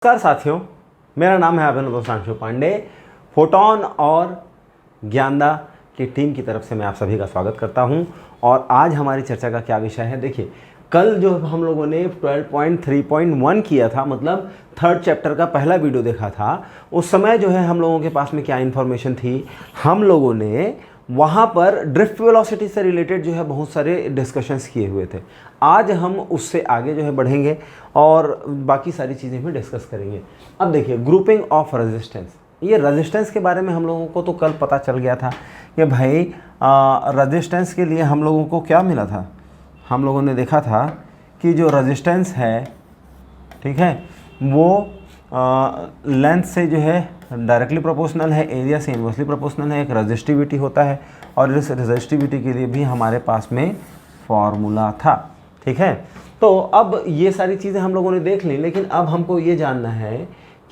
नमस्कार साथियों, मेरा नाम है अभिनव दोसांशु पांडे। फोटोन और ज्ञानदा की टीम की तरफ से मैं आप सभी का स्वागत करता हूं। और आज हमारी चर्चा का क्या विषय है, देखिए कल जो हम लोगों ने 12.3.1 किया था, मतलब थर्ड चैप्टर का पहला वीडियो देखा था, उस समय जो है हम लोगों के पास में क्या इन्फॉर्मेशन थी, हम लोगों ने वहाँ पर ड्रिफ्ट वेलोसिटी से रिलेटेड जो है बहुत सारे डिस्कशंस किए हुए थे। आज हम उससे आगे जो है बढ़ेंगे और बाकी सारी चीज़ें भी डिस्कस करेंगे। अब देखिए, ग्रुपिंग ऑफ रेजिस्टेंस, ये रेजिस्टेंस के बारे में हम लोगों को तो कल पता चल गया था कि भाई रेजिस्टेंस के लिए हम लोगों को क्या मिला था। हम लोगों ने देखा था कि जो रेजिस्टेंस है, ठीक है, वो लेंथ से जो है डायरेक्टली प्रोपोर्शनल है, एरिया से इन्वर्सली प्रोपोर्शनल है, एक रेजिस्टिविटी होता है और इस रेजिस्टिविटी के लिए भी हमारे पास में फॉर्मूला था। ठीक है, तो अब ये सारी चीज़ें हम लोगों ने देख ली, लेकिन अब हमको ये जानना है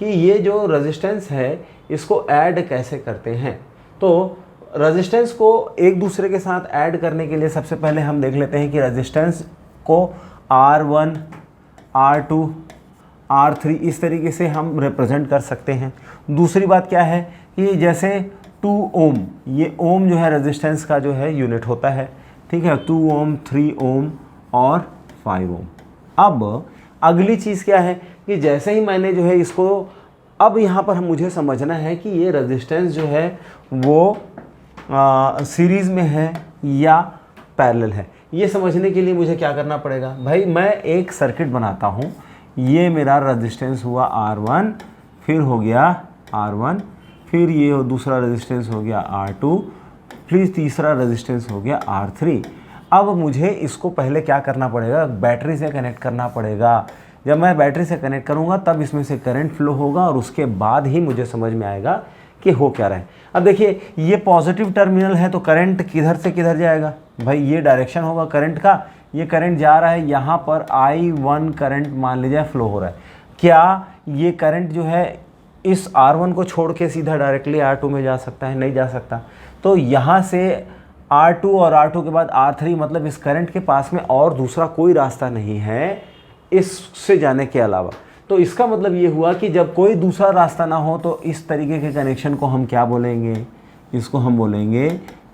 कि ये जो रेजिस्टेंस है इसको ऐड कैसे करते हैं। तो रेजिस्टेंस को एक दूसरे के साथ ऐड करने के लिए सबसे पहले हम देख लेते हैं कि रेजिस्टेंस को R1, R2, R3 इस तरीके से हम रिप्रेजेंट कर सकते हैं। दूसरी बात क्या है कि जैसे 2 ओम, ये ओम जो है रेजिस्टेंस का जो है यूनिट होता है, ठीक है, 2 ओम, 3 ओम और 5 ओम। अब अगली चीज़ क्या है कि जैसे ही मैंने जो है इसको, अब यहाँ पर मुझे समझना है कि ये रेजिस्टेंस जो है वो सीरीज़ में है या पैरेलल है। ये समझने के लिए मुझे क्या करना पड़ेगा, भाई मैं एक सर्किट बनाता हूँ। ये मेरा रेजिस्टेंस हुआ R1, फिर हो गया R1, फिर ये दूसरा रेजिस्टेंस हो गया R2, फिर तीसरा रेजिस्टेंस हो गया R3। अब मुझे इसको पहले क्या करना पड़ेगा, बैटरी से कनेक्ट करना पड़ेगा। जब मैं बैटरी से कनेक्ट करूँगा तब इसमें से करंट फ्लो होगा और उसके बाद ही मुझे समझ में आएगा कि हो क्या रहा है। अब देखिए, ये पॉजिटिव टर्मिनल है तो करंट किधर से किधर जाएगा, भाई ये डायरेक्शन होगा करंट का। ये करंट जा रहा है यहाँ पर, I1 करंट मान लीजिए फ्लो हो रहा है। क्या ये करंट जो है इस R1 को छोड़ के सीधा डायरेक्टली R2 में जा सकता है? नहीं जा सकता। तो यहाँ से R2 और R2 के बाद R3, मतलब इस करंट के पास में और दूसरा कोई रास्ता नहीं है इससे जाने के अलावा। तो इसका मतलब ये हुआ कि जब कोई दूसरा रास्ता ना हो तो इस तरीके के कनेक्शन को हम क्या बोलेंगे, इसको हम बोलेंगे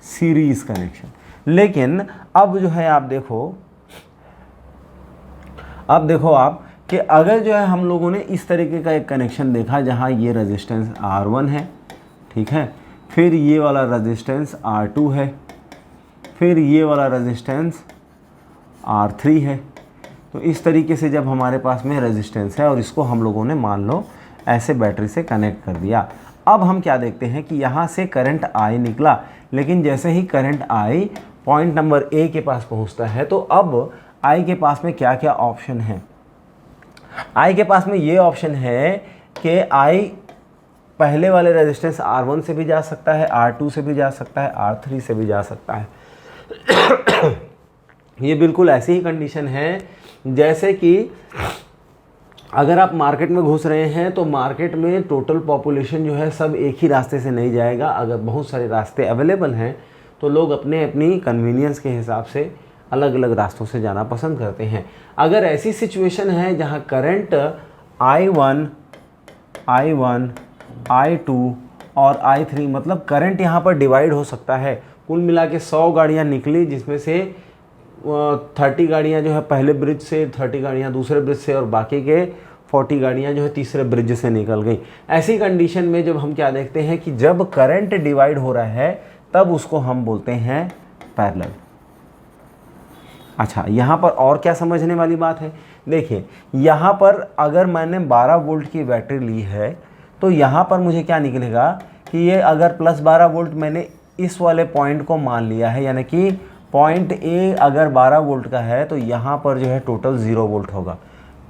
सीरीज़ कनेक्शन। लेकिन अब जो है आप देखो, अब देखो आप कि अगर जो है हम लोगों ने इस तरीके का एक कनेक्शन देखा जहाँ ये रेजिस्टेंस R1 है, ठीक है, फिर ये वाला रेजिस्टेंस R2 है, फिर ये वाला रेजिस्टेंस R3 है। तो इस तरीके से जब हमारे पास में रेजिस्टेंस है और इसको हम लोगों ने मान लो ऐसे बैटरी से कनेक्ट कर दिया। अब हम क्या देखते हैं कि यहाँ से करंट I निकला, लेकिन जैसे ही current I point number A के पास पहुँचता है तो अब I के पास में क्या क्या ऑप्शन है। I के पास में ये ऑप्शन है कि I पहले वाले रेजिस्टेंस R1 से भी जा सकता है, R2 से भी जा सकता है, R3 से भी जा सकता है। ये बिल्कुल ऐसी ही कंडीशन है जैसे कि अगर आप मार्केट में घुस रहे हैं तो मार्केट में टोटल पॉपुलेशन जो है सब एक ही रास्ते से नहीं जाएगा। अगर बहुत सारे रास्ते अवेलेबल हैं तो लोग अपने अपनी कन्वीनियंस के हिसाब से अलग अलग रास्तों से जाना पसंद करते हैं। अगर ऐसी सिचुएशन है जहां करंट I1, I2 और I3, मतलब करंट यहां पर डिवाइड हो सकता है। कुल मिला के 100 गाड़ियाँ निकली, जिसमें से 30 गाड़ियाँ जो है पहले ब्रिज से, 30 गाड़ियाँ दूसरे ब्रिज से और बाकी के 40 गाड़ियाँ जो है तीसरे ब्रिज से निकल गई। ऐसी कंडीशन में जब हम क्या देखते हैं कि जब करंट डिवाइड हो रहा है तब उसको हम बोलते हैं पैरेलल। अच्छा, यहाँ पर और क्या समझने वाली बात है, देखिए यहाँ पर अगर मैंने 12 वोल्ट की बैटरी ली है तो यहाँ पर मुझे क्या निकलेगा कि ये अगर प्लस 12 वोल्ट मैंने इस वाले पॉइंट को मान लिया है, यानी कि पॉइंट A अगर 12 वोल्ट का है तो यहाँ पर जो है टोटल 0 वोल्ट होगा।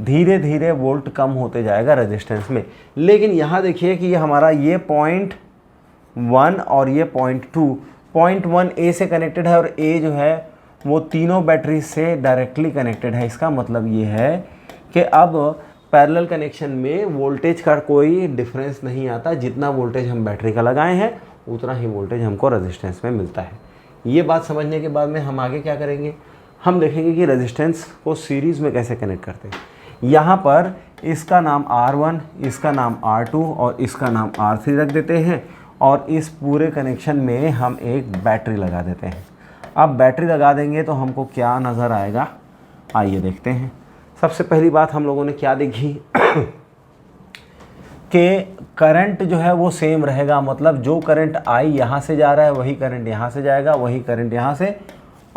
धीरे धीरे वोल्ट कम होते जाएगा रेजिस्टेंस में। लेकिन यहाँ देखिए कि ये हमारा ये पॉइंट 1 और ये पॉइंट 2, पॉइंट 1 A से कनेक्टेड है और A जो है वो तीनों बैटरी से डायरेक्टली कनेक्टेड है। इसका मतलब ये है कि अब पैरेलल कनेक्शन में वोल्टेज का कोई डिफरेंस नहीं आता। जितना वोल्टेज हम बैटरी का लगाए हैं उतना ही वोल्टेज हमको रेजिस्टेंस में मिलता है। ये बात समझने के बाद में हम आगे क्या करेंगे, हम देखेंगे कि रेजिस्टेंस को सीरीज़ में कैसे कनेक्ट करते हैं। यहाँ पर इसका नाम R1, इसका नाम R2 और इसका नाम R3 रख देते हैं और इस पूरे कनेक्शन में हम एक बैटरी लगा देते हैं। अब बैटरी लगा देंगे तो हमको क्या नज़र आएगा, आइए देखते हैं। सबसे पहली बात हम लोगों ने क्या देखी कि करंट जो है वो सेम रहेगा, मतलब जो करंट आई यहाँ से जा रहा है वही करंट यहाँ से जाएगा, वही करंट यहाँ से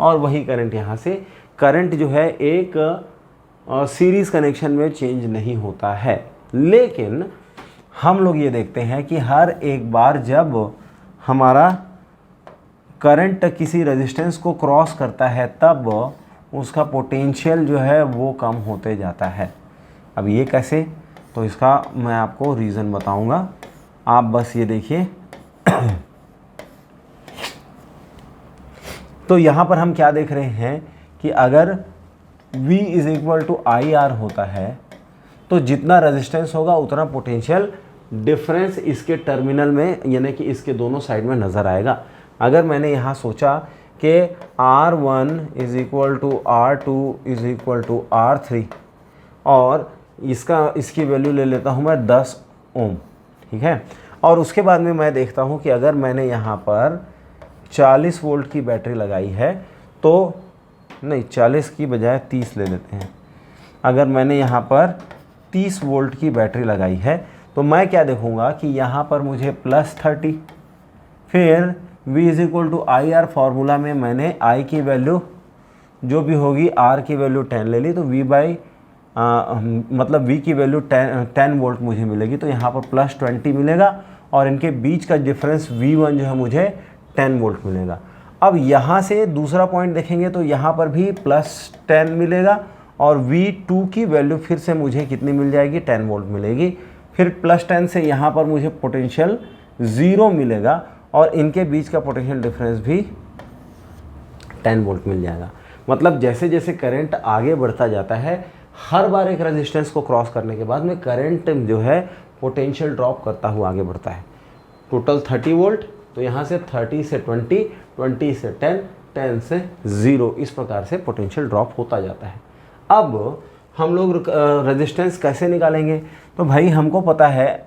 और वही करंट यहाँ से। करंट जो है एक सीरीज़ कनेक्शन में चेंज नहीं होता है। लेकिन हम लोग ये देखते हैं कि हर एक बार जब हमारा करंट किसी रेजिस्टेंस को क्रॉस करता है तब उसका पोटेंशियल जो है वो कम होते जाता है। अब ये कैसे, तो इसका मैं आपको रीज़न बताऊंगा, आप बस ये देखिए। तो यहाँ पर हम क्या देख रहे हैं कि अगर V is equal to I R होता है तो जितना रेजिस्टेंस होगा उतना पोटेंशियल डिफरेंस इसके टर्मिनल में यानी कि इसके दोनों साइड में नज़र आएगा। अगर मैंने यहाँ सोचा कि R1 is equal to R2 is equal to R3 और इसकी वैल्यू ले लेता हूँ मैं 10 ओम, ठीक है। और उसके बाद में मैं देखता हूँ कि अगर मैंने यहाँ पर 40 वोल्ट की बैटरी लगाई है तो नहीं, 40 की बजाय 30 ले लेते हैं। अगर मैंने यहाँ पर 30 वोल्ट की बैटरी लगाई है तो मैं क्या देखूँगा कि यहाँ पर मुझे +30, फिर V is equal to I R formula में मैंने I की वैल्यू जो भी होगी R की वैल्यू 10 ले ली तो मतलब V की वैल्यू 10 वोल्ट मुझे मिलेगी, तो यहाँ पर +20 मिलेगा और इनके बीच का डिफरेंस V1 जो है मुझे 10 वोल्ट मिलेगा। अब यहाँ से दूसरा पॉइंट देखेंगे तो यहाँ पर भी +10 मिलेगा और V2 की वैल्यू फिर से मुझे कितनी मिल जाएगी, 10 वोल्ट मिलेगी। फिर +10 से यहाँ पर मुझे पोटेंशियल 0 मिलेगा और इनके बीच का पोटेंशियल डिफरेंस भी 10 वोल्ट मिल जाएगा। मतलब जैसे जैसे करंट आगे बढ़ता जाता है हर बार एक रेजिस्टेंस को क्रॉस करने के बाद में करंट जो है पोटेंशियल ड्रॉप करता हुआ आगे बढ़ता है। टोटल 30 वोल्ट, तो यहाँ से 30 से 20, 20 से 10, 10 से 0, इस प्रकार से पोटेंशियल ड्रॉप होता जाता है। अब हम लोग रेजिस्टेंस कैसे निकालेंगे, तो भाई हमको पता है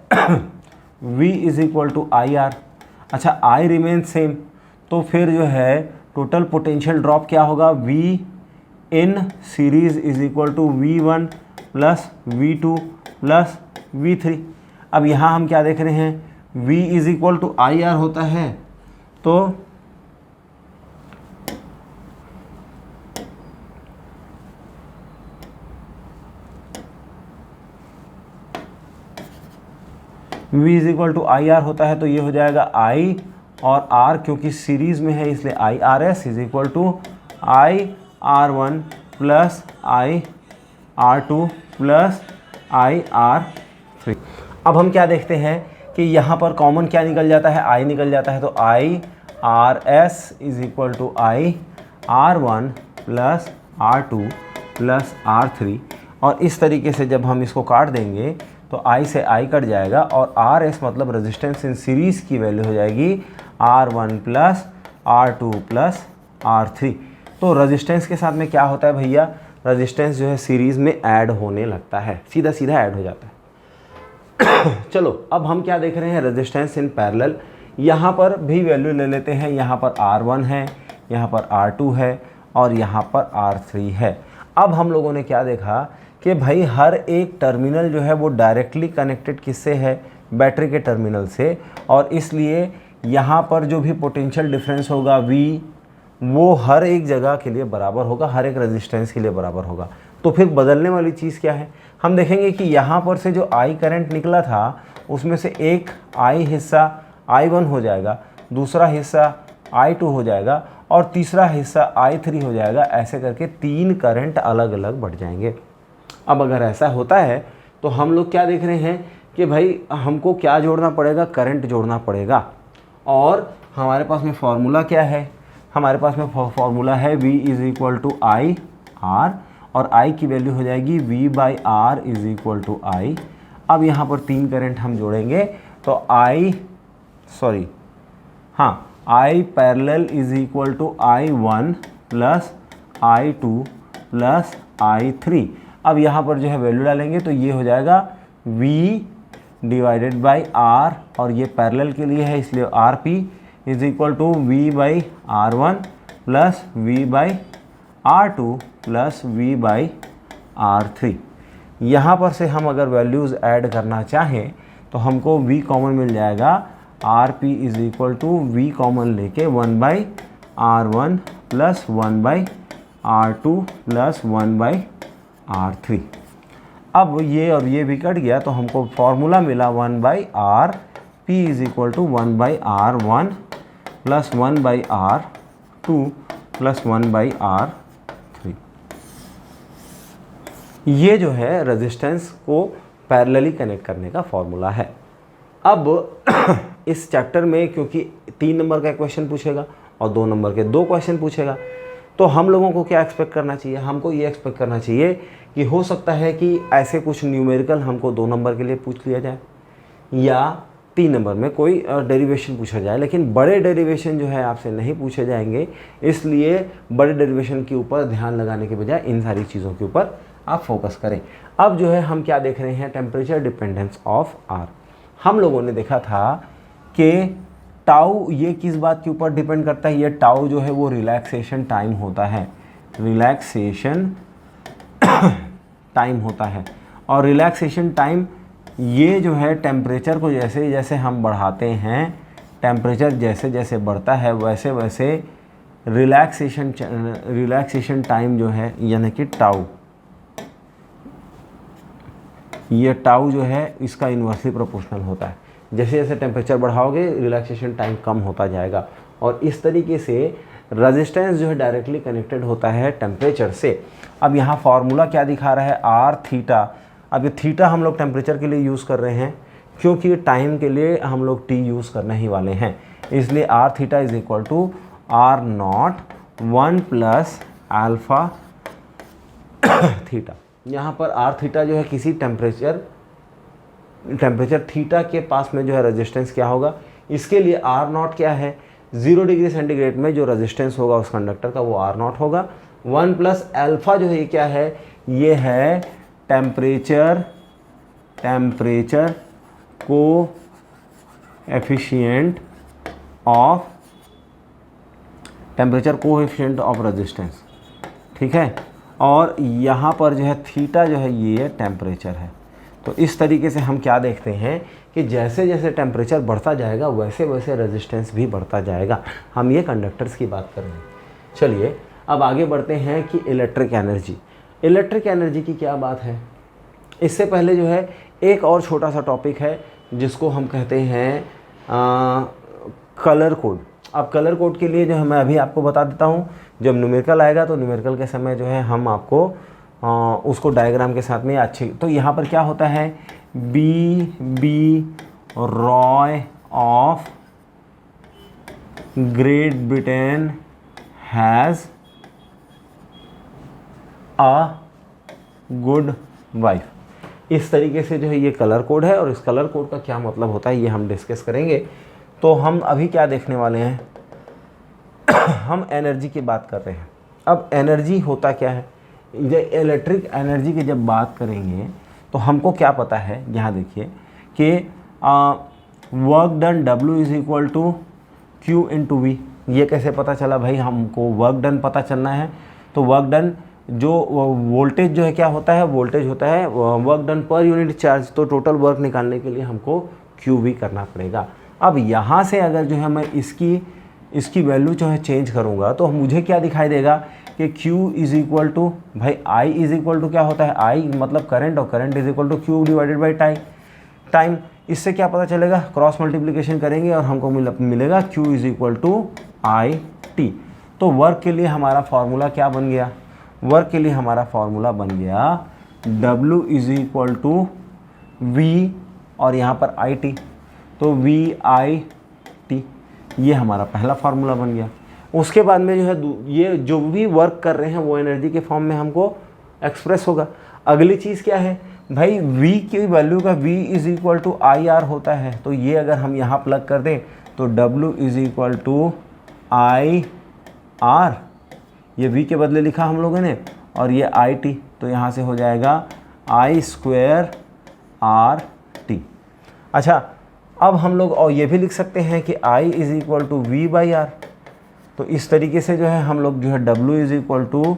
V is equal to I R. अच्छा, I रिमेन सेम, तो फिर जो है टोटल पोटेंशियल ड्रॉप क्या होगा, V in series is equal to V1 plus V2 plus V3। अब यहाँ हम क्या देख रहे हैं, V is equal to I R होता है तो V is equal to I R होता है तो ये हो जाएगा I और R, क्योंकि सीरीज़ में है इसलिए I R S is equal to I R1 plus I R2 plus I R3। अब हम क्या देखते हैं कि यहाँ पर कॉमन क्या निकल जाता है, I निकल जाता है, तो I R S is equal to I R1 plus R2 plus R3। और इस तरीके से जब हम इसको काट देंगे तो I से I कट जाएगा और RS मतलब रेजिस्टेंस इन सीरीज़ की वैल्यू हो जाएगी R1 plus R2 plus R3। तो रेजिस्टेंस के साथ में क्या होता है भैया, रेजिस्टेंस जो है सीरीज़ में ऐड होने लगता है, सीधा सीधा ऐड हो जाता है। चलो अब हम क्या देख रहे हैं, रेजिस्टेंस इन पैरेलल। यहाँ पर भी वैल्यू ले लेते हैं, यहाँ पर R1 है, यहाँ पर R2 है और यहाँ पर R3 है। अब हम लोगों ने क्या देखा कि भाई हर एक टर्मिनल जो है वो डायरेक्टली कनेक्टेड किससे है, बैटरी के टर्मिनल से, और इसलिए यहाँ पर जो भी पोटेंशियल डिफरेंस होगा V वो हर एक जगह के लिए बराबर होगा, हर एक रेजिस्टेंस के लिए बराबर होगा। तो फिर बदलने वाली चीज़ क्या है, हम देखेंगे कि यहाँ पर से जो I करंट निकला था उसमें से एक I हिस्सा I1 हो जाएगा, दूसरा हिस्सा I2 हो जाएगा और तीसरा हिस्सा I3 हो जाएगा। ऐसे करके 3 करंट अलग अलग बढ़ जाएंगे। अब अगर ऐसा होता है तो हम लोग क्या देख रहे हैं कि भाई हमको क्या जोड़ना पड़ेगा, करंट जोड़ना पड़ेगा। और हमारे पास में फॉर्मूला क्या है, हमारे पास में फॉर्मूला है V is equal to I R और I की वैल्यू हो जाएगी V by R is equal to I। अब यहाँ पर 3 करंट हम जोड़ेंगे तो I parallel is equal to I1 plus I2 plus I3। अब यहाँ पर जो है वैल्यू डालेंगे तो ये हो जाएगा V डिवाइडेड बाई R, और ये पैरेलल के लिए है इसलिए RP is equal to V by R1 plus V by R2 plus V by R3। यहाँ पर से हम अगर वैल्यूज़ ऐड करना चाहें तो हमको V कॉमन मिल जाएगा, RP is equal to V common लेके 1 by R1 plus 1 by R2 plus 1 by R3। अब ये और ये भी कट गया तो हमको फॉर्मूला मिला 1 by R P is equal to 1 by R1 plus 1 by R2 plus 1 by R3। ये जो है रेजिस्टेंस को पैरेलली कनेक्ट करने का फॉर्मूला है। अब इस चैप्टर में क्योंकि 3 नंबर का क्वेश्चन पूछेगा और 2 नंबर के 2 क्वेश्चन पूछेगा, तो हम लोगों को क्या एक्सपेक्ट करना चाहिए, हमको ये एक्सपेक्ट करना चाहिए कि हो सकता है कि ऐसे कुछ न्यूमेरिकल हमको 2 नंबर के लिए पूछ लिया जाए या 3 नंबर में कोई डेरिवेशन पूछा जाए, लेकिन बड़े डेरिवेशन जो है आपसे नहीं पूछे जाएंगे। इसलिए बड़े डेरिवेशन के ऊपर ध्यान लगाने के बजाय इन सारी चीज़ों के ऊपर आप फोकस करें। अब जो है हम क्या देख रहे हैं, टेम्परेचर डिपेंडेंस ऑफ R। हम लोगों ने देखा था कि टाउ ये किस बात के ऊपर डिपेंड करता है, ये टाउ जो है वो रिलैक्सेशन टाइम होता है, रिलैक्सेशन टाइम होता है। और रिलैक्सेशन टाइम ये जो है टेम्परेचर को जैसे जैसे हम बढ़ाते हैं, टेम्परेचर जैसे जैसे बढ़ता है वैसे वैसे रिलैक्सेशन टाइम जो है यानी कि टाउ, ये टाउ जो है इसका इन्वर्सली प्रोपोर्शनल होता है। जैसे जैसे टेम्परेचर बढ़ाओगे रिलैक्सेशन टाइम कम होता जाएगा, और इस तरीके से रेजिस्टेंस जो है डायरेक्टली कनेक्टेड होता है टेम्परेचर से। अब यहाँ फार्मूला क्या दिखा रहा है, आर थीटा। अब ये थीटा हम लोग टेम्परेचर के लिए यूज़ कर रहे हैं क्योंकि टाइम के लिए हम लोग टी यूज़ करने ही वाले हैं, इसलिए R theta is equal to R naught 1 plus alpha theta. यहाँ पर आर थीटा जो है किसी टेम्परेचर थीटा के पास में जो है रेजिस्टेंस क्या होगा, इसके लिए आर नॉट क्या है, 0 डिग्री सेंटीग्रेड में जो रेजिस्टेंस होगा उस कंडक्टर का वो आर नॉट होगा। 1 प्लस अल्फ़ा जो है ये क्या है, ये है टेम्परेचर को एफिशिएंट ऑफ रेजिस्टेंस, ठीक है। और यहाँ पर जो है थीटा जो है ये टेम्परेचर है। तो इस तरीके से हम क्या देखते हैं कि जैसे जैसे टेम्परेचर बढ़ता जाएगा वैसे वैसे रेजिस्टेंस भी बढ़ता जाएगा। हम ये कंडक्टर्स की बात कर रहे हैं। चलिए अब आगे बढ़ते हैं कि इलेक्ट्रिक एनर्जी की क्या बात है। इससे पहले जो है एक और छोटा सा टॉपिक है जिसको हम कहते हैं कलर कोड। अब कलर कोड के लिए जो है मैं अभी आपको बता देता हूँ, जब न्यूमेरिकल आएगा तो न्यूमेरिकल के समय जो है हम आपको उसको डायग्राम के साथ में अच्छे। तो यहाँ पर क्या होता है, B Roy of Great Britain has a good wife. इस तरीके से जो है ये कलर कोड है, और इस कलर कोड का क्या मतलब होता है ये हम डिस्कस करेंगे। तो हम अभी क्या देखने वाले हैं हम एनर्जी की बात कर रहे हैं। अब एनर्जी होता क्या है, ये इलेक्ट्रिक एनर्जी की जब बात करेंगे तो हमको क्या पता है, यहाँ देखिए कि work done W is equal to Q into V. ये कैसे पता चला भाई, हमको वर्क डन पता चलना है। तो वर्क डन जो वोल्टेज जो है क्या होता है, वोल्टेज होता है work done per unit charge. तो टोटल वर्क निकालने के लिए हमको QV करना पड़ेगा। अब यहाँ से अगर जो है मैं इसकी वैल्यू जो है चेंज करूँगा तो मुझे क्या दिखाई देगा कि Q इज़ इक्वल टू भाई I इज़ इक्वल टू क्या होता है, I मतलब करंट, और current is equal to Q divided by time. इससे क्या पता चलेगा, क्रॉस मल्टीप्लिकेशन करेंगे और हमको मिलेगा Q is equal to IT। तो वर्क के लिए हमारा फार्मूला क्या बन गया, वर्क के लिए हमारा फार्मूला बन गया W is equal to V और यहाँ पर IT, तो VIT, ये हमारा पहला फार्मूला बन गया। उसके बाद में जो है ये जो भी वर्क कर रहे हैं वो एनर्जी के फॉर्म में हमको एक्सप्रेस होगा। अगली चीज़ क्या है भाई, V की वैल्यू का V is equal to IR होता है। तो ये अगर हम यहाँ प्लग कर दें तो W is equal to IR, ये V के बदले लिखा हम लोगों ने, और ये IT तो यहाँ से हो जाएगा I² RT। अच्छा, अब हम लोग और ये भी लिख सकते हैं कि I = V/R। तो इस तरीके से जो है हम लोग जो है W =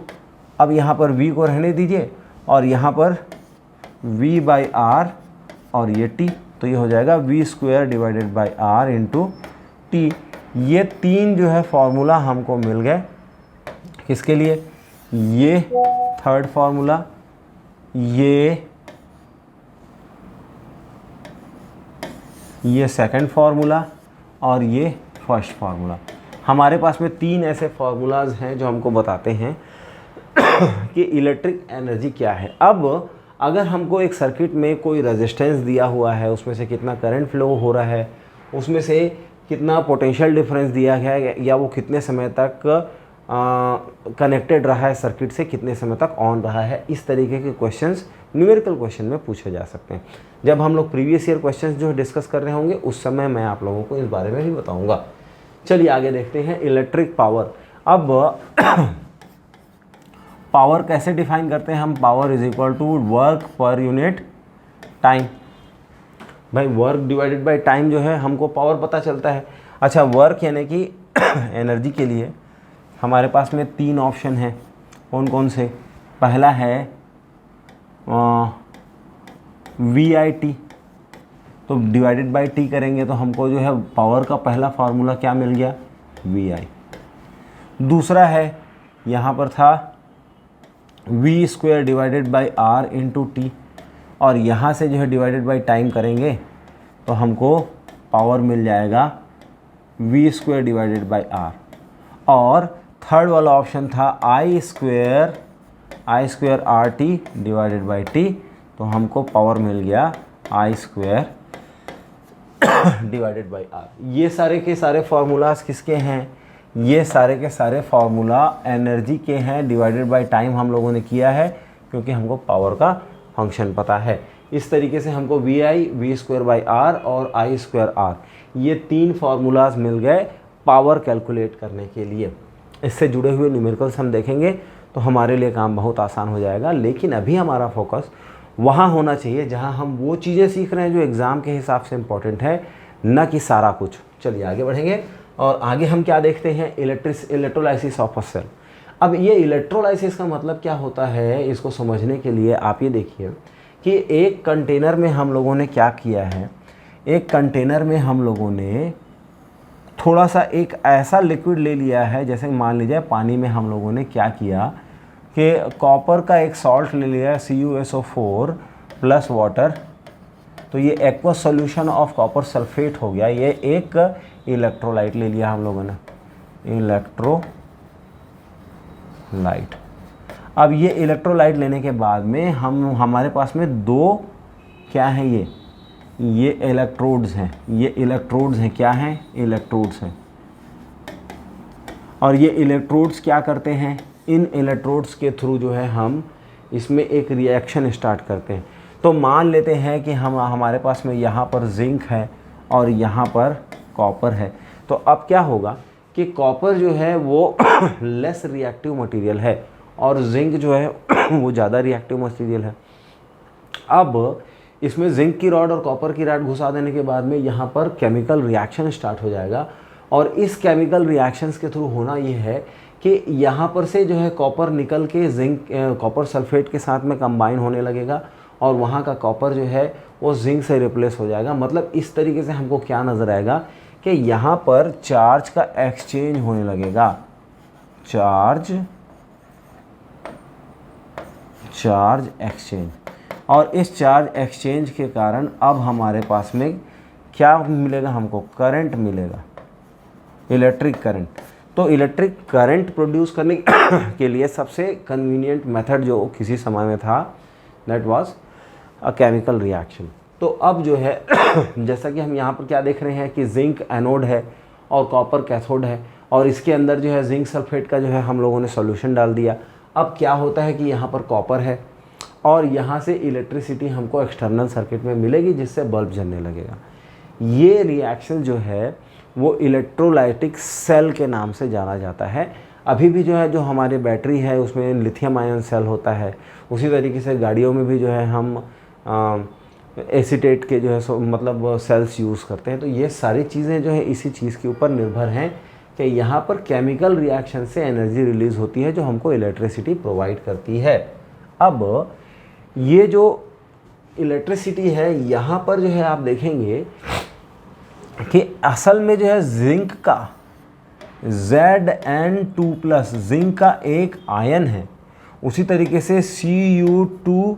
अब यहाँ पर V को रहने दीजिए और यहाँ पर V/R और ये T, तो ये हो जाएगा V² / R × T। ये तीन जो है फॉर्मूला हमको मिल गए। किसके लिए? ये थर्ड फार्मूला, ये सेकंड फार्मूला और ये फर्स्ट फार्मूला। हमारे पास में तीन ऐसे फार्मूलाज हैं जो हमको बताते हैं कि इलेक्ट्रिक एनर्जी क्या है। अब अगर हमको एक सर्किट में कोई रेजिस्टेंस दिया हुआ है, उसमें से कितना करंट फ्लो हो रहा है, उसमें से कितना पोटेंशियल डिफरेंस दिया गया है, या वो कितने समय तक कनेक्टेड रहा है सर्किट से, कितने समय तक ऑन रहा है, इस तरीके के क्वेश्चंस न्यूमेरिकल क्वेश्चन में पूछे जा सकते हैं। जब हम लोग प्रीवियस ईयर क्वेश्चंस जो डिस्कस कर रहे होंगे उस समय मैं आप लोगों को इस बारे में भी बताऊंगा। चलिए आगे देखते हैं इलेक्ट्रिक पावर। अब पावर कैसे डिफाइन करते हैं हम? Power = work per unit time. भाई वर्क डिवाइडेड बाय टाइम जो है हमको पावर पता चलता है। अच्छा, वर्क यानी कि एनर्जी के लिए हमारे पास में तीन ऑप्शन हैं। कौन कौन से? पहला है VIT, तो डिवाइडेड बाय T करेंगे तो हमको जो है पावर का पहला फार्मूला क्या मिल गया? VI। दूसरा है यहाँ पर था V² / R × T, और यहाँ से जो है डिवाइडेड बाय टाइम करेंगे तो हमको पावर मिल जाएगा V² / R। और थर्ड वाला ऑप्शन था I² RT / T, तो हमको पावर मिल गया I² / R। ये सारे के सारे फार्मूलाज किसके हैं? ये सारे के सारे फार्मूला एनर्जी के हैं। डिवाइडेड बाय टाइम हम लोगों ने किया है क्योंकि हमको पावर का फंक्शन पता है। इस तरीके से हमको VI, V² R और I² R, ये तीन फार्मूलाज मिल गए पावर कैलकुलेट करने के लिए। इससे जुड़े हुए न्यूमेरिकल्स हम देखेंगे तो हमारे लिए काम बहुत आसान हो जाएगा। लेकिन अभी हमारा फोकस वहाँ होना चाहिए जहाँ हम वो चीज़ें सीख रहे हैं जो एग्ज़ाम के हिसाब से इम्पोर्टेंट है, न कि सारा कुछ। चलिए आगे बढ़ेंगे और आगे हम क्या देखते हैं? Electrolysis of a cell. अब ये इलेक्ट्रोलाइसिस का मतलब क्या होता है, इसको समझने के लिए आप ये देखिए कि एक कंटेनर में हम लोगों ने क्या किया है। एक कंटेनर में हम लोगों ने थोड़ा सा एक ऐसा लिक्विड ले लिया है, जैसे मान लीजिए पानी में हम लोगों ने क्या किया कि कॉपर का एक सॉल्ट ले लिया CuSO4 प्लस वाटर, तो ये aqueous solution of copper sulphate हो गया। ये एक इलेक्ट्रोलाइट ले लिया हम लोगों ने, इलेक्ट्रोलाइट। अब ये इलेक्ट्रोलाइट लेने के बाद में हमारे पास में दो क्या हैं, ये इलेक्ट्रोड्स हैं। ये इलेक्ट्रोड्स हैं, क्या हैं? इलेक्ट्रोड्स हैं। और ये इलेक्ट्रोड्स क्या करते हैं? इन इलेक्ट्रोड्स के थ्रू जो है हम इसमें एक रिएक्शन स्टार्ट करते हैं। तो मान लेते हैं कि हमारे पास में यहाँ पर जिंक है और यहाँ पर कॉपर है। तो अब क्या होगा कि कॉपर जो है वो लेस रिएक्टिव मटेरियल है और जिंक जो है वो ज़्यादा रिएक्टिव मटेरियल है। अब इसमें जिंक की रॉड और कॉपर की रॉड घुसा देने के बाद में यहाँ पर केमिकल रिएक्शन स्टार्ट हो जाएगा। और इस केमिकल रिएक्शंस के थ्रू होना ये है कि यहाँ पर से जो है कॉपर निकल के जिंक कॉपर सल्फेट के साथ में कंबाइन होने लगेगा और वहाँ का कॉपर जो है वो जिंक से रिप्लेस हो जाएगा। मतलब इस तरीके से हमको क्या नज़र आएगा कि यहाँ पर चार्ज का एक्सचेंज होने लगेगा। Charge exchange. और इस चार्ज एक्सचेंज के कारण अब हमारे पास में क्या मिलेगा? हमको करंट मिलेगा, इलेक्ट्रिक करंट। तो इलेक्ट्रिक करंट प्रोड्यूस करने के लिए सबसे कन्वीनियंट मेथड जो किसी समय में था, that was a chemical reaction. तो अब जो है जैसा कि हम यहाँ पर क्या देख रहे हैं कि जिंक एनोड है और कॉपर कैथोड है और इसके अंदर जो है जिंक सल्फेट का जो है हम लोगों ने सॉल्यूशन डाल दिया। अब क्या होता है कि यहाँ पर कॉपर है और यहाँ से इलेक्ट्रिसिटी हमको एक्सटर्नल सर्किट में मिलेगी जिससे बल्ब जलने लगेगा। ये रिएक्शन जो है वो इलेक्ट्रोलाइटिक सेल के नाम से जाना जाता है। अभी भी जो है जो हमारे बैटरी है उसमें लिथियम आयन सेल होता है। उसी तरीके से गाड़ियों में भी जो है हम एसीटेट के जो है मतलब सेल्स यूज़ करते हैं। तो ये सारी चीज़ें जो है इसी चीज़ के ऊपर निर्भर हैं कि यहाँ पर केमिकल रिएक्शन से एनर्जी रिलीज़ होती है जो हमको इलेक्ट्रिसिटी प्रोवाइड करती है। अब ये जो इलेक्ट्रिसिटी है यहाँ पर जो है आप देखेंगे कि असल में जो है जिंक का Zn2+, जिंक का एक आयन है। उसी तरीके से Cu2+,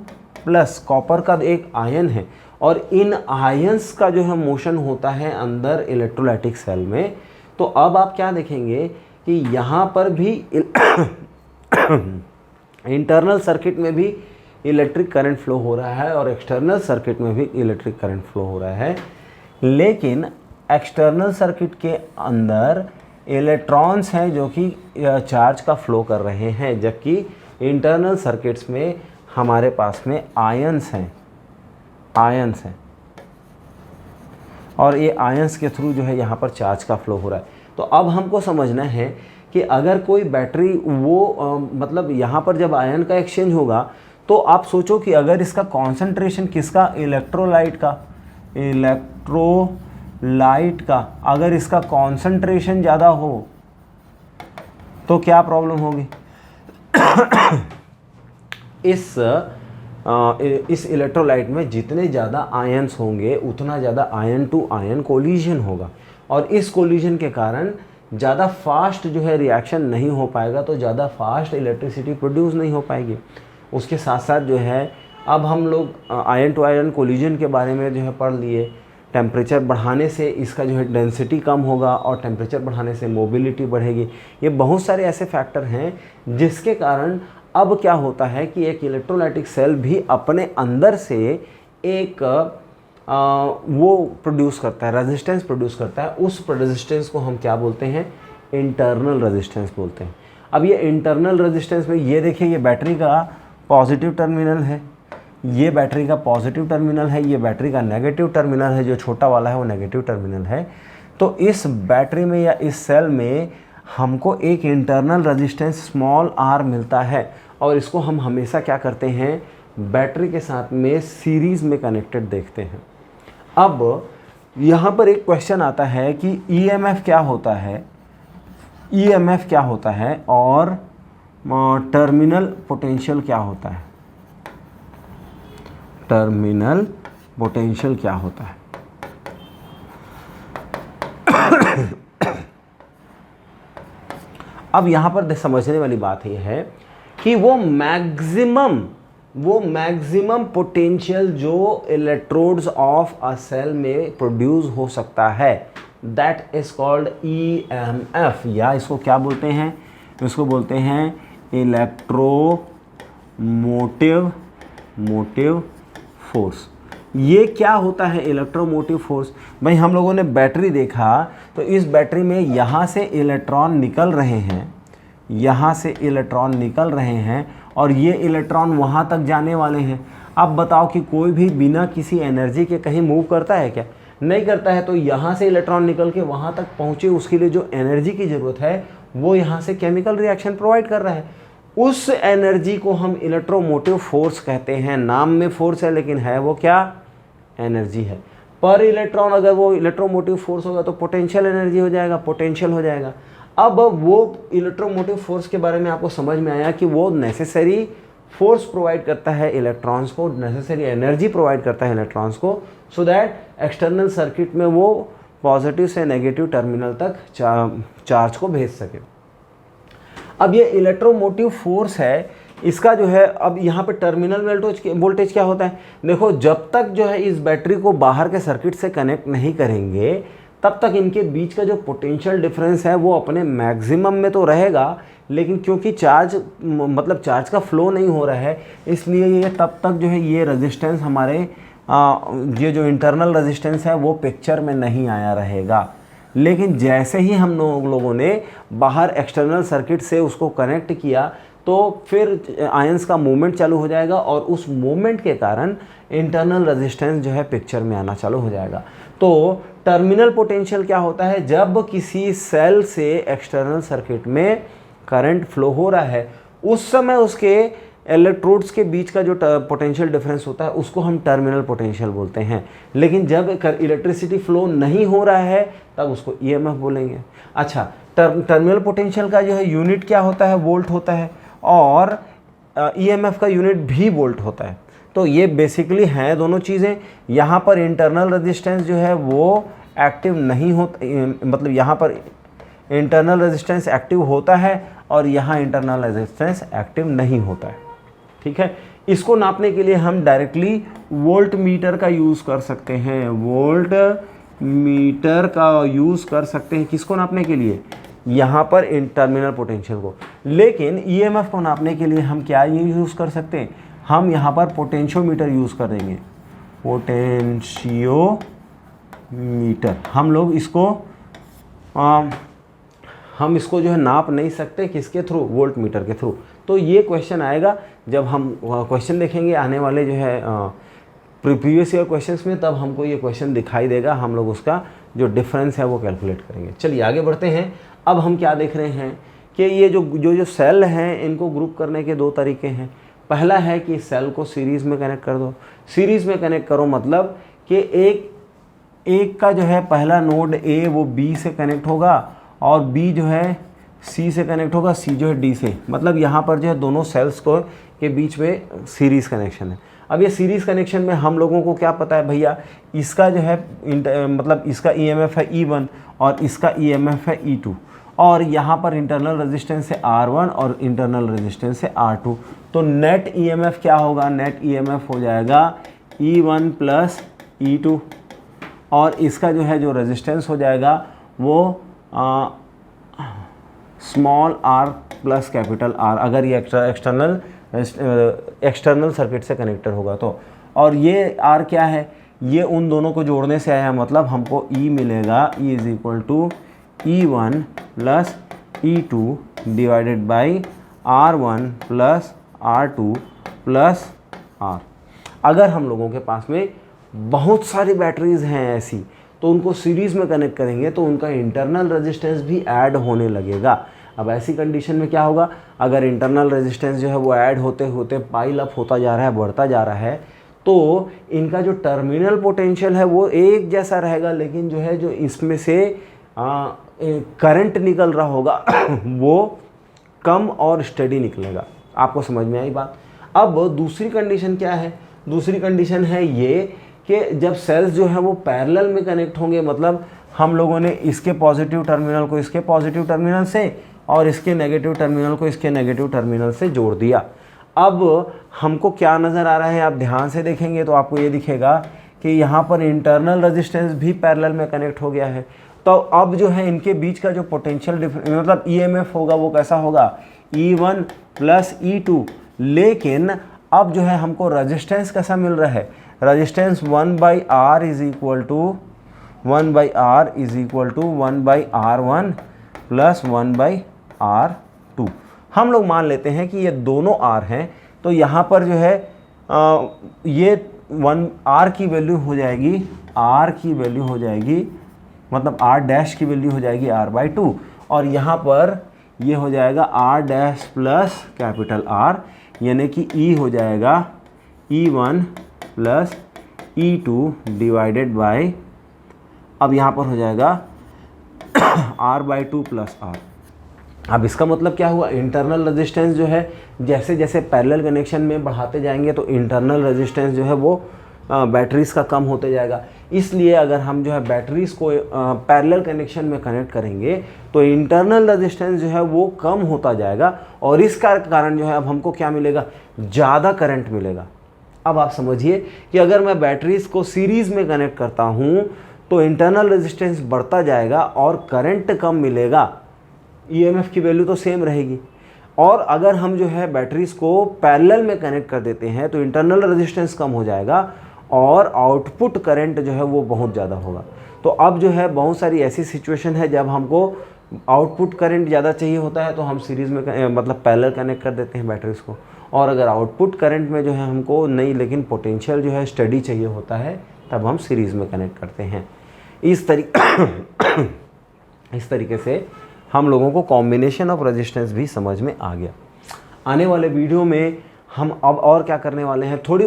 कॉपर का एक आयन है। और इन आयंस का जो है मोशन होता है अंदर इलेक्ट्रोलाइटिक सेल में। तो अब आप क्या देखेंगे कि यहाँ पर भी इंटरनल सर्किट में भी इलेक्ट्रिक करंट फ्लो हो रहा है और एक्सटर्नल सर्किट में भी इलेक्ट्रिक करंट फ्लो हो रहा है। लेकिन एक्सटर्नल सर्किट के अंदर इलेक्ट्रॉन्स हैं जो कि चार्ज का फ्लो कर रहे हैं, जबकि इंटरनल सर्किट्स में हमारे पास में आयंस हैं और ये आयंस के थ्रू जो है यहाँ पर चार्ज का फ्लो हो रहा है। तो अब हमको समझना है कि अगर कोई बैटरी मतलब यहाँ पर जब आयन का एक्सचेंज होगा तो आप सोचो कि अगर इसका कॉन्सेंट्रेशन किसका, इलेक्ट्रोलाइट का अगर इसका कॉन्सेंट्रेशन ज़्यादा हो तो क्या प्रॉब्लम होगी? इस इलेक्ट्रोलाइट में जितने ज़्यादा आयंस होंगे उतना ज़्यादा आयन टू आयन कोलिजन होगा और इस कोलिजन के कारण ज़्यादा फास्ट जो है रिएक्शन नहीं हो पाएगा, तो ज़्यादा फास्ट इलेक्ट्रिसिटी प्रोड्यूस नहीं हो पाएगी। उसके साथ साथ जो है अब हम लोग आयन टू आयन कोलिजन के बारे में जो है पढ़ लिए। टेम्परेचर बढ़ाने से इसका जो है डेंसिटी कम होगा और टेम्परेचर बढ़ाने से मोबिलिटी बढ़ेगी। ये बहुत सारे ऐसे फैक्टर हैं जिसके कारण अब क्या होता है कि एक इलेक्ट्रोलाइटिक सेल भी अपने अंदर से एक वो प्रोड्यूस करता है, रेजिस्टेंस प्रोड्यूस करता है। उस रेजिस्टेंस को हम क्या बोलते हैं? इंटरनल रेजिस्टेंस बोलते हैं। अब ये इंटरनल रेजिस्टेंस में ये देखिए, ये बैटरी का पॉजिटिव टर्मिनल है, ये बैटरी का पॉजिटिव टर्मिनल है, ये बैटरी का नेगेटिव टर्मिनल है, जो छोटा वाला है वो नेगेटिव टर्मिनल है। तो इस बैटरी में या इस सेल में हमको एक इंटरनल रेजिस्टेंस स्मॉल r मिलता है और इसको हम हमेशा क्या करते हैं? बैटरी के साथ में सीरीज़ में कनेक्टेड देखते हैं। अब यहाँ पर एक क्वेश्चन आता है कि EMF क्या होता है, EMF क्या होता है और टर्मिनल पोटेंशियल क्या होता है, टर्मिनल पोटेंशियल क्या होता है। अब यहाँ पर समझने वाली बात यह है कि वो मैक्सिमम पोटेंशियल जो इलेक्ट्रोड्स ऑफ अ सेल में प्रोड्यूस हो सकता है, दैट इज कॉल्ड EMF, या इसको क्या बोलते हैं? इसको बोलते हैं इलेक्ट्रोमोटिव फोर्स। ये क्या होता है इलेक्ट्रोमोटिव फोर्स? भाई हम लोगों ने बैटरी देखा तो इस बैटरी में यहाँ से इलेक्ट्रॉन निकल रहे हैं, यहाँ से इलेक्ट्रॉन निकल रहे हैं और ये इलेक्ट्रॉन वहाँ तक जाने वाले हैं। अब बताओ कि कोई भी बिना किसी एनर्जी के कहीं मूव करता है क्या? नहीं करता है। तो यहाँ से इलेक्ट्रॉन निकल के वहाँ तक पहुँचे, उसके लिए जो एनर्जी की ज़रूरत है वो यहाँ से केमिकल रिएक्शन प्रोवाइड कर रहा है। उस एनर्जी को हम इलेक्ट्रोमोटिव फोर्स कहते हैं। नाम में फोर्स है लेकिन है वो क्या? एनर्जी है। पर इलेक्ट्रॉन अगर वो इलेक्ट्रोमोटिव फोर्स होगा तो पोटेंशियल एनर्जी हो जाएगा, पोटेंशियल हो जाएगा। अब वो इलेक्ट्रोमोटिव फोर्स के बारे में आपको समझ में आया कि वो नेसेसरी फोर्स प्रोवाइड करता है इलेक्ट्रॉन्स को, नेसेसरी एनर्जी प्रोवाइड करता है इलेक्ट्रॉन्स को, सो दैट एक्सटर्नल सर्किट में वो पॉजिटिव से नेगेटिव टर्मिनल तक चार्ज को भेज सके। अब ये इलेक्ट्रोमोटिव फोर्स है, इसका जो है अब यहाँ पे टर्मिनल वोल्टेज क्या होता है? देखो, जब तक जो है इस बैटरी को बाहर के सर्किट से कनेक्ट नहीं करेंगे तब तक इनके बीच का जो पोटेंशियल डिफरेंस है वो अपने मैक्सिमम में तो रहेगा, लेकिन क्योंकि चार्ज का फ्लो नहीं हो रहा है इसलिए ये तब तक जो है ये रेजिस्टेंस हमारे ये जो इंटरनल रेजिस्टेंस है वो पिक्चर में नहीं आया रहेगा। लेकिन जैसे ही हम लोगों ने बाहर एक्सटर्नल सर्किट से उसको कनेक्ट किया तो फिर आयंस का मूवमेंट चालू हो जाएगा और उस मूवमेंट के कारण इंटरनल रेजिस्टेंस जो है पिक्चर में आना चालू हो जाएगा। तो टर्मिनल पोटेंशियल क्या होता है? जब किसी सेल से एक्सटर्नल सर्किट में करंट फ्लो हो रहा है उस समय उसके इलेक्ट्रोड्स के बीच का जो पोटेंशियल डिफरेंस होता है उसको हम टर्मिनल पोटेंशियल बोलते हैं। लेकिन जब इलेक्ट्रिसिटी फ्लो नहीं हो रहा है तब उसको ईएमएफ बोलेंगे। अच्छा, टर्मिनल पोटेंशियल का जो है यूनिट क्या होता है, वोल्ट होता है, और ईएमएफ का यूनिट भी वोल्ट होता है। तो ये बेसिकली हैं दोनों चीज़ें। यहाँ पर इंटरनल रेजिस्टेंस जो है वो एक्टिव नहीं होता, मतलब यहाँ पर इंटरनल रेजिस्टेंस एक्टिव होता है और यहाँ इंटरनल रेजिस्टेंस एक्टिव नहीं होता है। ठीक है, इसको नापने के लिए हम डायरेक्टली वोल्ट मीटर का यूज़ कर सकते हैं। वोल्ट मीटर का यूज़ कर सकते हैं किसको नापने के लिए, यहाँ पर टर्मिनल पोटेंशियल को। लेकिन ईएमएफ को नापने के लिए हम क्या यूज़ कर सकते हैं, हम यहाँ पर पोटेंशियोमीटर यूज़ कर देंगे। पोटेंशियोमीटर हम लोग इसको हम इसको जो है नाप नहीं सकते किसके थ्रू, वोल्ट मीटर के थ्रू। तो ये क्वेश्चन आएगा जब हम क्वेश्चन देखेंगे आने वाले जो है प्रीवियस ईयर क्वेश्चंस में, तब हमको ये क्वेश्चन दिखाई देगा, हम लोग उसका जो डिफरेंस है वो कैलकुलेट करेंगे। चलिए आगे बढ़ते हैं। अब हम क्या देख रहे हैं कि ये जो सेल हैं इनको ग्रुप करने के दो तरीके हैं। पहला है कि सेल को सीरीज़ में कनेक्ट कर दो। सीरीज़ में कनेक्ट करो मतलब कि एक का जो है पहला नोड ए वो बी से कनेक्ट होगा और बी जो है सी से कनेक्ट होगा, सी जो है डी से। मतलब यहाँ पर जो है दोनों सेल्स को के बीच में सीरीज़ कनेक्शन है। अब ये सीरीज़ कनेक्शन में हम लोगों को क्या पता है भैया, इसका जो है मतलब इसका ईएमएफ है E1 और इसका ईएमएफ है E2 और यहाँ पर इंटरनल रेजिस्टेंस है R1 और इंटरनल रेजिस्टेंस है R2। तो नेट ईएमएफ क्या होगा, नेट ईएमएफ हो जाएगा E1 प्लस E2 और इसका जो है जो रेजिस्टेंस हो जाएगा वो small r plus capital R, अगर ये एक्सटर्नल सर्किट से कनेक्टेड होगा तो। और ये R क्या है, ये उन दोनों को जोड़ने से आया, मतलब हमको E मिलेगा, E is equal to E1 plus E2 divided by R1 plus R2 plus R। अगर हम लोगों के पास में बहुत सारी बैटरीज़ हैं ऐसी, तो उनको सीरीज़ में कनेक्ट करेंगे तो उनका इंटरनल रेजिस्टेंस भी ऐड होने लगेगा। अब ऐसी कंडीशन में क्या होगा, अगर इंटरनल रेजिस्टेंस जो है वो ऐड होते होते पाइल अप होता जा रहा है, बढ़ता जा रहा है, तो इनका जो टर्मिनल पोटेंशियल है वो एक जैसा रहेगा, लेकिन जो है जो इसमें से करंट निकल रहा होगा वो कम और स्टेडी निकलेगा। आपको समझ में आई बात। अब दूसरी कंडीशन क्या है, दूसरी कंडीशन है ये कि जब सेल्स जो है वो पैरेलल में कनेक्ट होंगे, मतलब हम लोगों ने इसके पॉजिटिव टर्मिनल को इसके पॉजिटिव टर्मिनल से और इसके नेगेटिव टर्मिनल को इसके नेगेटिव टर्मिनल से जोड़ दिया। अब हमको क्या नज़र आ रहा है, आप ध्यान से देखेंगे तो आपको ये दिखेगा कि यहाँ पर इंटरनल रेजिस्टेंस भी पैरेलल में कनेक्ट हो गया है। तो अब जो है इनके बीच का जो पोटेंशियल मतलब ईएमएफ होगा वो कैसा होगा, E1 प्लस E2। लेकिन अब जो है हमको रेजिस्टेंस कैसा मिल रहा है, resistance 1/R is equal to 1/R is equal to 1/R1 plus 1/R2। हम लोग मान लेते हैं कि ये दोनों R हैं, तो यहाँ पर जो है ये 1R की वैल्यू हो जाएगी, R की वैल्यू हो जाएगी, मतलब R डैश की वैल्यू हो जाएगी R/2 और यहाँ पर ये हो जाएगा R dash plus capital R, यानी कि E हो जाएगा E1 plus E2 divided by, अब यहाँ पर हो जाएगा R/2 प्लस R। अब इसका मतलब क्या हुआ, इंटरनल रेजिस्टेंस जो है जैसे जैसे पैरेलल कनेक्शन में बढ़ाते जाएंगे तो इंटरनल रेजिस्टेंस जो है वो बैटरीज़ का कम होते जाएगा। इसलिए अगर हम जो है बैटरीज़ को पैरेलल कनेक्शन में कनेक्ट करेंगे तो इंटरनल रेजिस्टेंस जो है वो कम होता जाएगा और इसका कारण जो है अब हमको क्या मिलेगा, ज़्यादा करंट मिलेगा। अब आप समझिए कि अगर मैं बैटरीज़ को सीरीज़ में कनेक्ट करता हूँ तो इंटरनल रेजिस्टेंस बढ़ता जाएगा और करंट कम मिलेगा, ईएमएफ की वैल्यू तो सेम रहेगी। और अगर हम जो है बैटरीज़ को पैरेलल में कनेक्ट कर देते हैं तो इंटरनल रेजिस्टेंस कम हो जाएगा और आउटपुट करंट जो है वो बहुत ज़्यादा होगा। तो अब जो है बहुत सारी ऐसी सिचुएशन है जब हमको आउटपुट करंट ज़्यादा चाहिए होता है तो हम सीरीज़ में मतलब पैरेलल कनेक्ट कर देते हैं बैटरीज़ को, और अगर आउटपुट करंट में जो है हमको नहीं लेकिन पोटेंशियल जो है स्टडी चाहिए होता है तब हम सीरीज़ में कनेक्ट करते हैं। इस तरीके से हम लोगों को कॉम्बिनेशन ऑफ रेजिस्टेंस भी समझ में आ गया। आने वाले वीडियो में हम अब और क्या करने वाले हैं, थोड़ी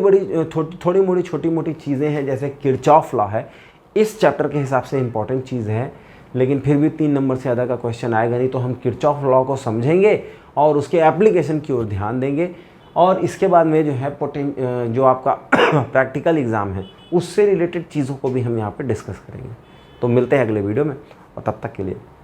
मोड़ी छोटी मोटी चीज़ें हैं, जैसे किरचॉफ लॉ है, इस चैप्टर के हिसाब से इंपॉर्टेंट चीज़ है, लेकिन फिर भी 3 नंबर से ज़्यादा का क्वेश्चन आएगा नहीं, तो हम किरचॉफ लॉ को समझेंगे और उसके एप्लीकेशन की ओर ध्यान देंगे। और इसके बाद में जो है जो आपका प्रैक्टिकल एग्ज़ाम है उससे रिलेटेड चीज़ों को भी हम यहाँ पे डिस्कस करेंगे। तो मिलते हैं अगले वीडियो में, और तब तक के लिए